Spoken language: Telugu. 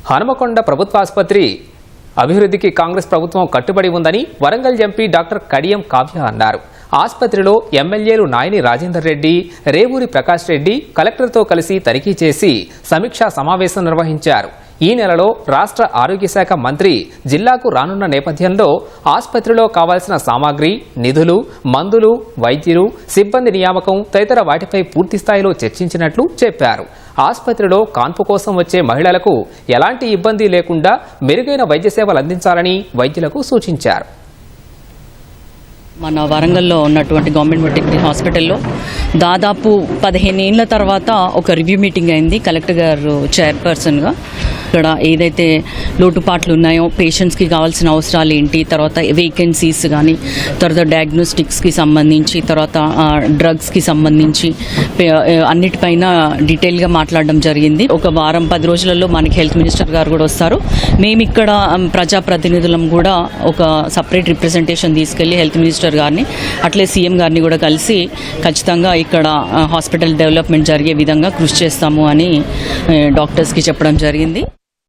హనుమకొండ ప్రభుత్వాసుపత్రి అభివృద్ధికి కాంగ్రెస్ ప్రభుత్వం కట్టుబడి ఉందని వరంగల్ ఎంపీ డాక్టర్ కడియం కావ్య అన్నారు. ఆసుపత్రిలో ఎమ్మెల్యేలు నాయని రాజేందర్ రెడ్డి, రేవూరి ప్రకాష్ రెడ్డి కలెక్టర్తో కలిసి తనిఖీ చేసి సమీక్షా సమావేశం నిర్వహించారు. ఈ నెలలో రాష్ట్ర ఆరోగ్య శాఖ మంత్రి జిల్లాకు రానున్న నేపథ్యంలో ఆసుపత్రిలో కావాల్సిన సామాగ్రి, నిధులు, మందులు, వైద్యులు, సిబ్బంది నియామకం తదితర వాటిపై పూర్తి స్థాయిలో చర్చించినట్లు చెప్పారు. ఆసుపత్రిలో కాన్పు కోసం వచ్చే మహిళలకు ఎలాంటి ఇబ్బంది లేకుండా మెరుగైన వైద్య సేవలు అందించాలని వైద్యులకు సూచించారు. మన వరంగల్లో ఉన్నటువంటి గవర్నమెంట్ మెటర్నిటీ హాస్పిటల్లో దాదాపు 15 ఏళ్ల తర్వాత ఒక రివ్యూ మీటింగ్ అయింది. కలెక్టర్ గారు చైర్పర్సన్గా ఇక్కడ ఏదైతే లోటుపాట్లు ఉన్నాయో, పేషెంట్స్కి కావాల్సిన అవసరాలు ఏంటి, తర్వాత వేకెన్సీస్ కానీ, తర్వాత డయాగ్నోస్టిక్స్కి సంబంధించి, తర్వాత డ్రగ్స్కి సంబంధించి అన్నిటిపైన డీటెయిల్గా మాట్లాడడం జరిగింది. ఒక వారం 10 రోజులలో మనకి హెల్త్ మినిస్టర్ గారు కూడా వస్తారు. మేము ఇక్కడ ప్రజాప్రతినిధులం కూడా ఒక సపరేట్ రిప్రజెంటేషన్ తీసుకెళ్లి హెల్త్ మినిస్టర్ గారిని అట్లే సీఎం గారిని కూడా కలిసి ఖచ్చితంగా ఇక్కడ హాస్పిటల్ డెవలప్మెంట్ జరిగే విధంగా కృషి చేస్తాము అని డాక్టర్స్కి చెప్పడం జరిగింది.